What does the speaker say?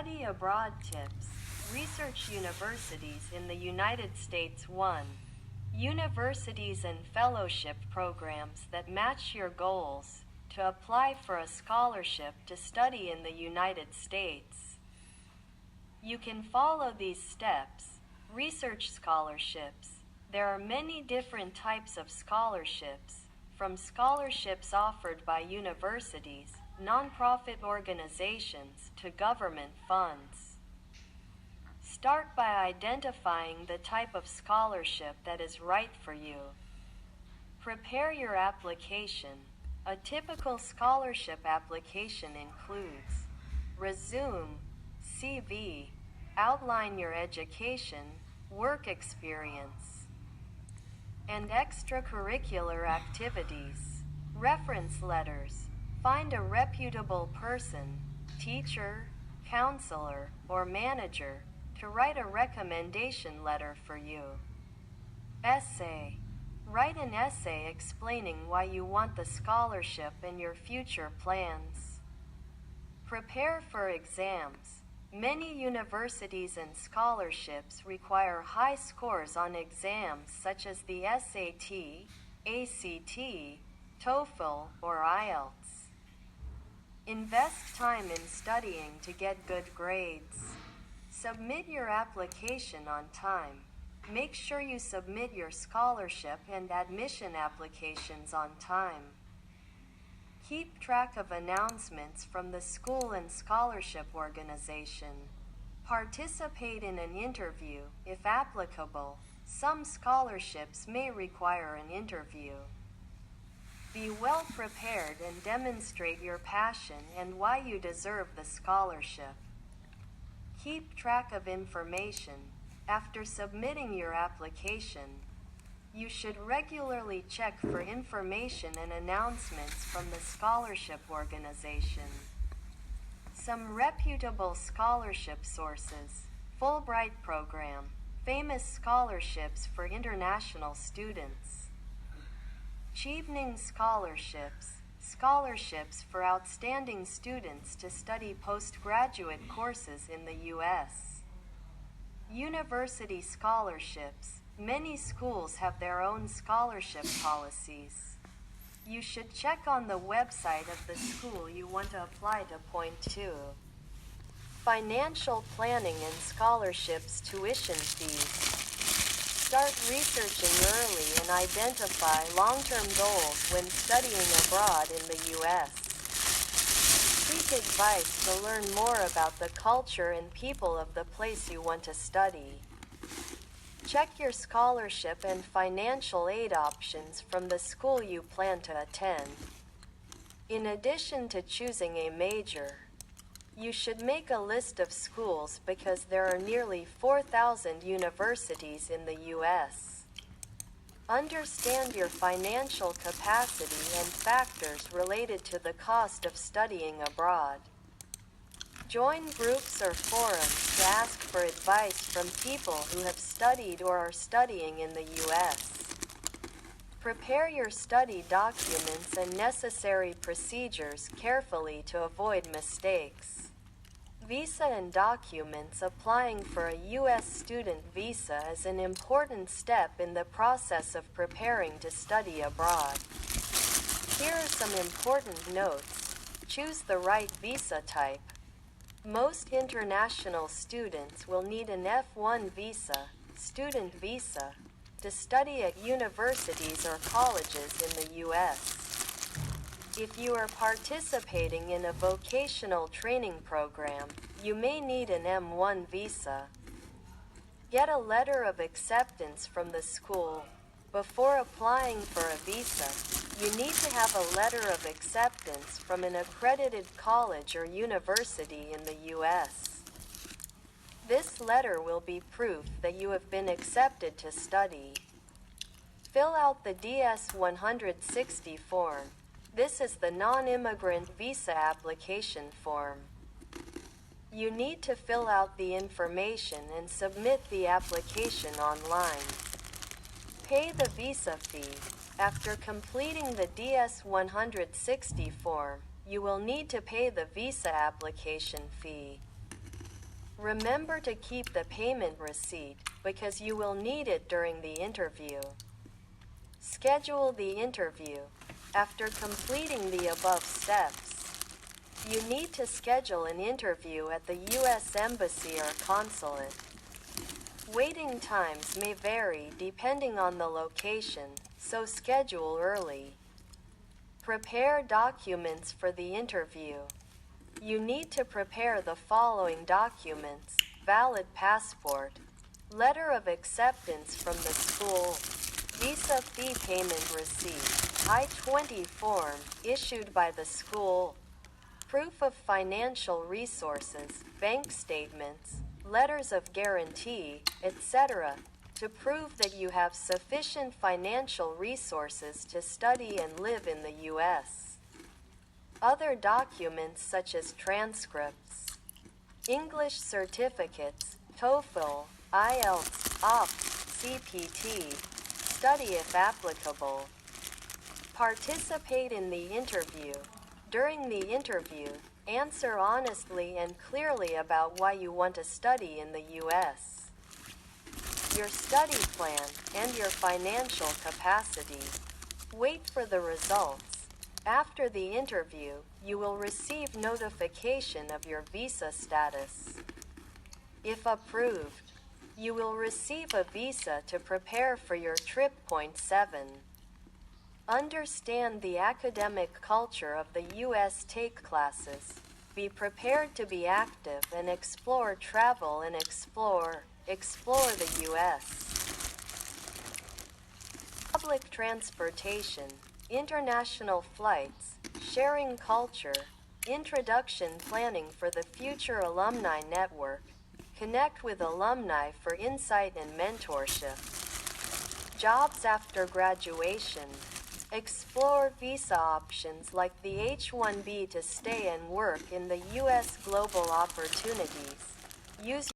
Study abroad tips. Research universities in the United States. 1. Universities and fellowship programs that match your goals. To apply for a scholarship to study in the United States, you can follow these steps. Research scholarships. There are many different types of scholarships, from scholarships offered by universities, nonprofit organizations, to government funds. Start by identifying the type of scholarship that is right for you. Prepare your application. A typical scholarship application includes resume, CV, outline your education, work experience, and extracurricular activities. Reference letters. Find a reputable person, teacher, counselor, or manager to write a recommendation letter for you. Essay. Write an essay explaining why you want the scholarship and your future plans. Prepare for exams. Many universities and scholarships require high scores on exams such as the SAT, ACT, TOEFL, or IELTS. Invest time in studying to get good grades. Submit your application on time. Make sure you submit your scholarship and admission applications on time. Keep track of announcements from the school and scholarship organization. Participate in an interview, if applicable. Some scholarships may require an interview. Be well prepared and demonstrate your passion and why you deserve the scholarship. Keep track of information. After submitting your application, you should regularly check for information and announcements from the scholarship organization. Some reputable scholarship sources: Fulbright Program, famous scholarships for international students. Chevening scholarships, scholarships for outstanding students to study postgraduate courses in the U.S. University scholarships. Many schools have their own scholarship policies. You should check on the website of the school you want to apply to. Point 2. Financial planning and scholarships tuition fees. Start researching early and identify long-term goals when studying abroad in the U.S. Seek advice to learn more about the culture and people of the place you want to study. Check your scholarship and financial aid options from the school you plan to attend. In addition to choosing a major, you should make a list of schools because there are nearly 4,000 universities in the U.S. Understand your financial capacity and factors related to the cost of studying abroad. Join groups or forums to ask for advice from people who have studied or are studying in the U.S. Prepare your study documents and necessary procedures carefully to avoid mistakes. Visa and documents. Applying for a U.S. student visa is an important step in the process of preparing to study abroad. Here are some important notes. Choose the right visa type. Most international students will need an F1 visa, student visa, to study at universities or colleges in the U.S. If you are participating in a vocational training program, you may need an M1 visa. Get a letter of acceptance from the school. Before applying for a visa, you need to have a letter of acceptance from an accredited college or university in the U.S. This letter will be proof that you have been accepted to study. Fill out the DS-160 form. This is the non-immigrant visa application form. You need to fill out the information and submit the application online. Pay the visa fee. After completing the DS-160 form, you will need to pay the visa application fee. Remember to keep the payment receipt because you will need it during the interview. Schedule the interview. After completing the above steps, you need to schedule an interview at the U.S. Embassy or consulate. Waiting times may vary depending on the location, so schedule early. Prepare documents for the interview. You need to prepare the following documents: valid passport, letter of acceptance from the school, visa fee payment receipt, I-20 form issued by the school, proof of financial resources, bank statements, letters of guarantee, etc., to prove that you have sufficient financial resources to study and live in the U.S. Other documents such as transcripts, English certificates, TOEFL, IELTS, OPT, CPT, study if applicable. Participate in the interview. During the interview, answer honestly and clearly about why you want to study in the U.S., your study plan, and your financial capacity. Wait for the results. After the interview, you will receive notification of your visa status. If approved, you will receive a visa to prepare for your trip. Point 7. Understand the academic culture of the U.S. Take classes. Be prepared to be active and explore travel and explore the U.S. Public transportation, international flights, sharing culture, introduction planning for the future alumni network. Connect with alumni for insight and mentorship. Jobs after graduation. Explore visa options like the H-1B to stay and work in the U.S. Global opportunities. Use